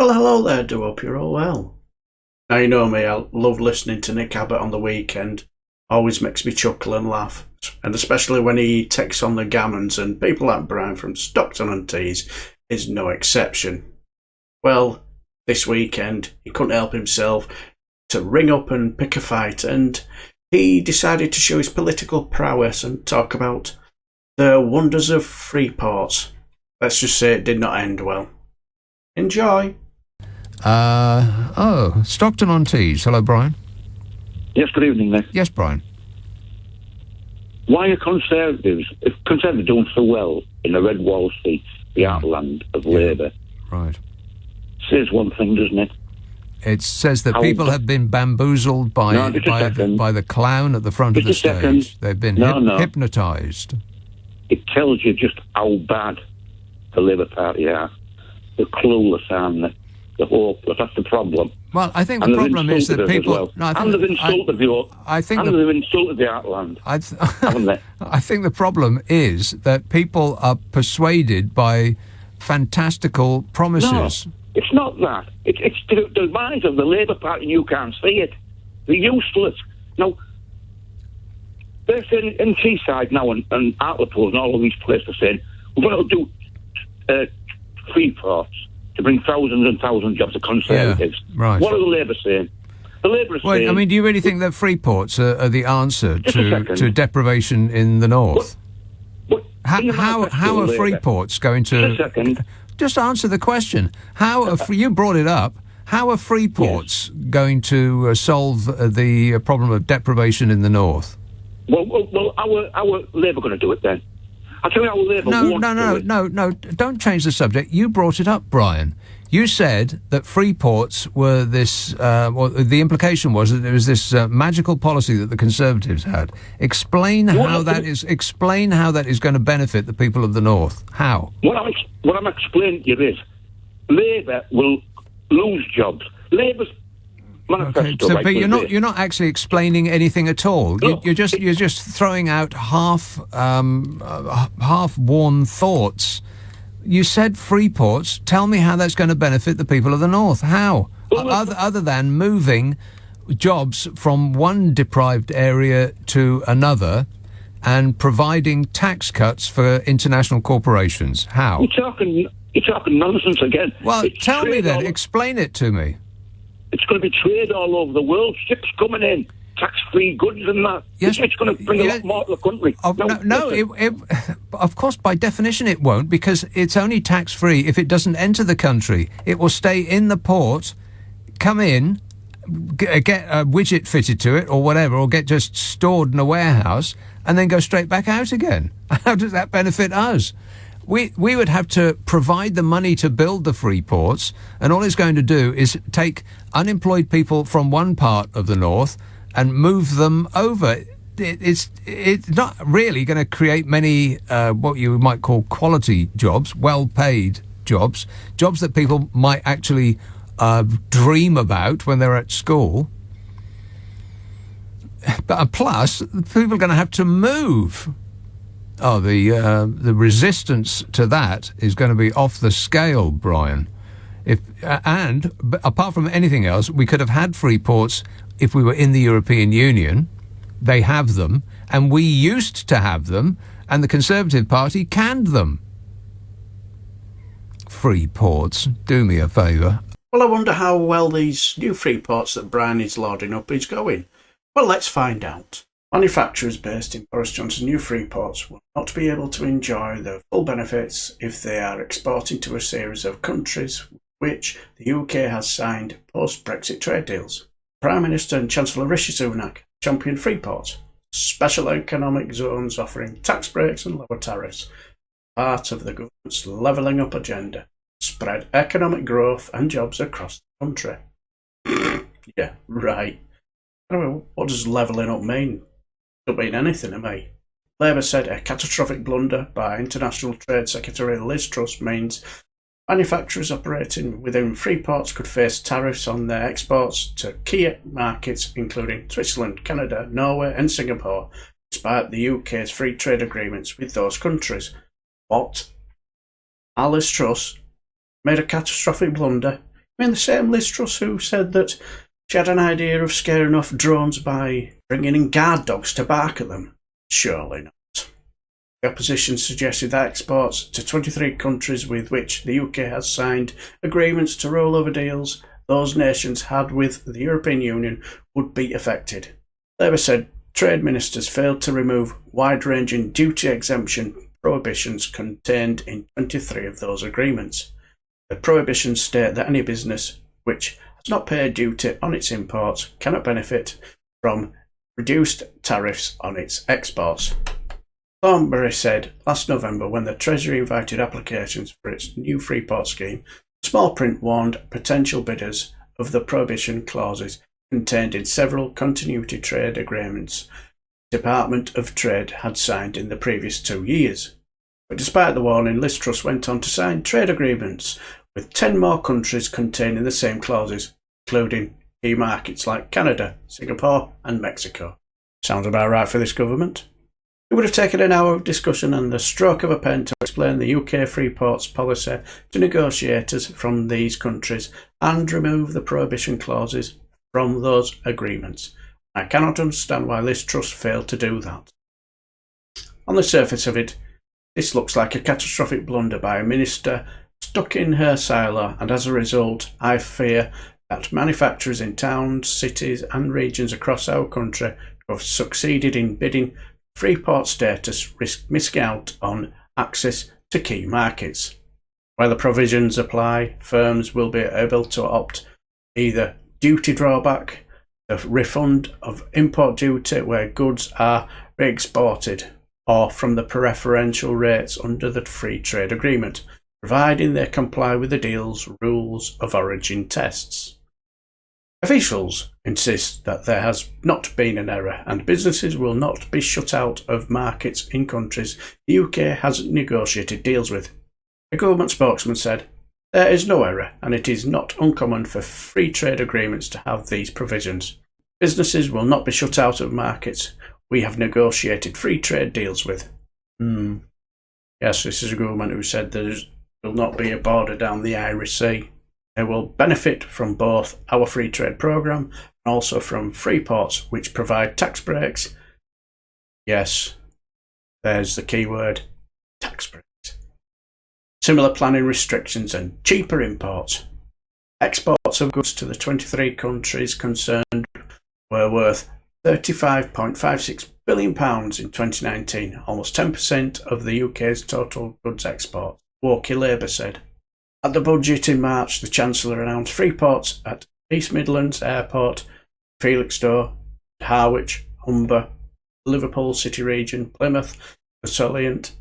Well, hello there, do hope you're all well. Now, you know me, I love listening to Nick Abbott on the weekend. Always makes me chuckle and laugh. And especially when he takes on the gammons, and people like Brian from Stockton on Tees is no exception. Well, this weekend, he couldn't help himself to ring up and pick a fight, and he decided to show his political prowess and talk about the wonders of Freeports. Let's just say it did not end well. Enjoy. Stockton on Tees. Hello, Brian. Yes, good evening, Nick. Yes, Brian. Why are Conservatives, if Conservatives doing so well in the red wall seats, the heartland of Labour? Right. Says one thing, doesn't it? It says that people have been bamboozled by the clown at the front of the stage. They've been hypnotised. It tells you just how bad the Labour Party are. The clueless and the hopeless. That's the problem. Well, I think the problem is that people... Well. No, they've insulted they've insulted the heartland, haven't they? I think the problem is that people are persuaded by fantastical promises. No, it's not that. It's the minds of the Labour Party, and you can't see it. They're useless. Now, they're saying in Teesside now and Hartlepool and all of these places are saying, we're going to do Freeports to bring thousands and thousands of jobs to Conservatives. Yeah, right. What are the Labour saying? The Labour are saying... I mean, do you really think that Freeports are the answer to deprivation in the north? How are Freeports going to... Just a second. Just answer the question. You brought it up. How are Freeports going to solve the problem of deprivation in the north? Well, our Labour going to do it then. I'll tell you how Labour No, don't change the subject. You brought it up, Brian. You said that Freeports were this, the implication was that it was this magical policy that the Conservatives had. Explain how that is going to benefit the people of the north. How? What I'm explaining to you is, Labour will lose jobs. Labour's manifesto. Okay, but you're not actually explaining anything at all. You're just throwing out half-worn thoughts. You said Freeports. Tell me how that's going to benefit the people of the north. How? Other than moving jobs from one deprived area to another and providing tax cuts for international corporations. How? You're talking nonsense again. Well, tell me then. Explain it to me. It's going to be trade all over the world. Ships coming in, tax-free goods and that. Yes, it's going to bring a lot more to the country. Of course, by definition it won't, because it's only tax-free if it doesn't enter the country. It will stay in the port, come in, get a widget fitted to it or whatever, or get just stored in a warehouse and then go straight back out again. How does that benefit us? We would have to provide the money to build the free ports, and all it's going to do is take unemployed people from one part of the north and move them over. It's not really going to create many what you might call quality jobs, well-paid jobs that people might actually dream about when they're at school. But plus, people are going to have to move. Oh, the resistance to that is going to be off the scale, Brian. But apart from anything else, we could have had free ports if we were in the European Union. They have them, and we used to have them, and the Conservative Party canned them. Free ports, do me a favour. Well, I wonder how well these new free ports that Brian is loading up is going. Well, let's find out. Manufacturers based in Boris Johnson's new free ports will not be able to enjoy the full benefits if they are exporting to a series of countries with which the UK has signed post-Brexit trade deals. Prime Minister and Chancellor Rishi Sunak championed free ports, special economic zones offering tax breaks and lower tariffs, part of the government's levelling up agenda, spread economic growth and jobs across the country. Yeah, right. Anyway, what does levelling up mean? Don't mean anything to me. Labour said a catastrophic blunder by International Trade Secretary Liz Truss means manufacturers operating within free ports could face tariffs on their exports to key markets including Switzerland, Canada, Norway and Singapore, despite the UK's free trade agreements with those countries. What? Liz Truss made a catastrophic blunder? I mean, the same Liz Truss who said that she had an idea of scaring off drones by bringing in guard dogs to bark at them. Surely not. The opposition suggested that exports to 23 countries with which the UK has signed agreements to roll over deals those nations had with the European Union would be affected. Labour said trade ministers failed to remove wide-ranging duty exemption prohibitions contained in 23 of those agreements. The prohibitions state that any business which has not paid duty on its imports cannot benefit from reduced tariffs on its exports. Thornberry said last November when the Treasury invited applications for its new Freeport scheme, small print warned potential bidders of the prohibition clauses contained in several continuity trade agreements the Department of Trade had signed in the previous 2 years. But despite the warning, Liz Truss went on to sign trade agreements with 10 more countries containing the same clauses, including key markets like Canada, Singapore and Mexico. Sounds about right for this government. It would have taken an hour of discussion and the stroke of a pen to explain the UK Freeports policy to negotiators from these countries and remove the prohibition clauses from those agreements. I cannot understand why Liz Truss failed to do that. On the surface of it, this looks like a catastrophic blunder by a minister stuck in her silo, and as a result, I fear that manufacturers in towns, cities and regions across our country who have succeeded in bidding Freeport status risk missing out on access to key markets. Where the provisions apply, firms will be able to opt either duty drawback, the refund of import duty where goods are re-exported, or from the preferential rates under the Free Trade Agreement, providing they comply with the deal's rules of origin tests. Officials insist that there has not been an error and businesses will not be shut out of markets in countries the UK has negotiated deals with. A government spokesman said, "There is no error and it is not uncommon for free trade agreements to have these provisions. Businesses will not be shut out of markets we have negotiated free trade deals with." Yes, this is a government who said there will not be a border down the Irish Sea. They will benefit from both our free trade programme and also from Freeports, which provide tax breaks. Yes, there's the key word, tax breaks. Similar planning restrictions and cheaper imports. Exports of goods to the 23 countries concerned were worth £35.56 billion in 2019, almost 10% of the UK's total goods export, Woking Labour said. At the budget in March, the Chancellor announced Freeports at East Midlands Airport, Felixstowe, Harwich, Humber, Liverpool City Region, Plymouth, the Solent,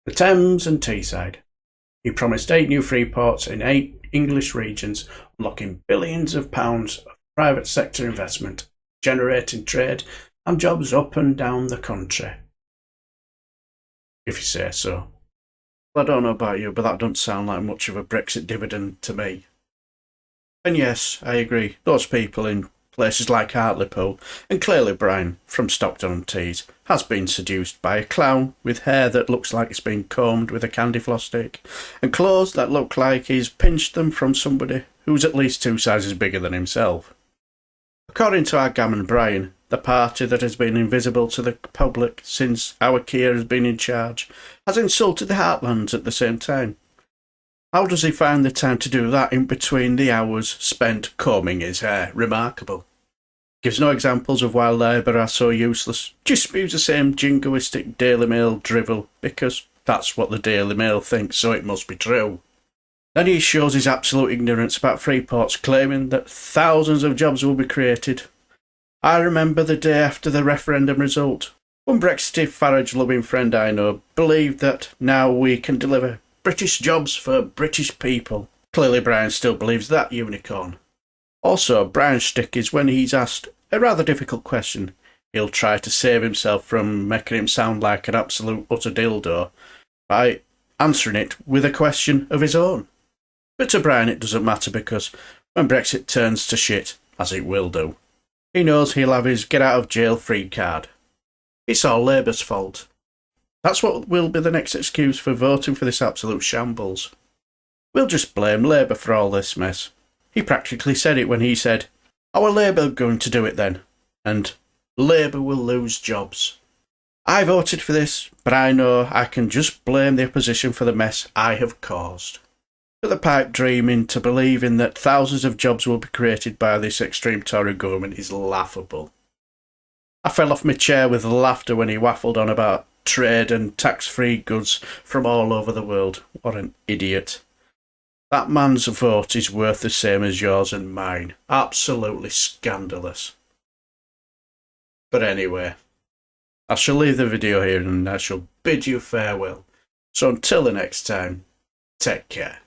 the Thames and Teesside. He promised 8 new Freeports in 8 English regions, unlocking billions of pounds of private sector investment, generating trade and jobs up and down the country. If you say so. I don't know about you, but that doesn't sound like much of a Brexit dividend to me. And yes, I agree, those people in places like Hartlepool, and clearly Brian from Stockton-on-Tees has been seduced by a clown with hair that looks like it's been combed with a candy floss stick, and clothes that look like he's pinched them from somebody who's at least 2 sizes bigger than himself. According to our gammon Brian, the party that has been invisible to the public since our Keir has been in charge has insulted the heartlands at the same time. How does he find the time to do that in between the hours spent combing his hair? Remarkable. Gives no examples of why Labour are so useless. Just spews the same jingoistic Daily Mail drivel because that's what the Daily Mail thinks, so it must be true. Then he shows his absolute ignorance about Freeports, claiming that thousands of jobs will be created. I remember the day after the referendum result. One Brexit Farage-loving friend I know believed that now we can deliver British jobs for British people. Clearly Brian still believes that unicorn. Also, Brian's shtick is when he's asked a rather difficult question, he'll try to save himself from making him sound like an absolute utter dildo by answering it with a question of his own. But to Brian it doesn't matter because when Brexit turns to shit, as it will do, he knows he'll have his get-out-of-jail-free card. It's all Labour's fault. That's what will be the next excuse for voting for this absolute shambles. We'll just blame Labour for all this mess. He practically said it when he said, "Our Labour are going to do it then," and "Labour will lose jobs." I voted for this, but I know I can just blame the opposition for the mess I have caused. But the pipe dreaming to believing that thousands of jobs will be created by this extreme Tory government is laughable. I fell off my chair with laughter when he waffled on about trade and tax-free goods from all over the world. What an idiot. That man's vote is worth the same as yours and mine. Absolutely scandalous. But anyway, I shall leave the video here and I shall bid you farewell. So until the next time, take care.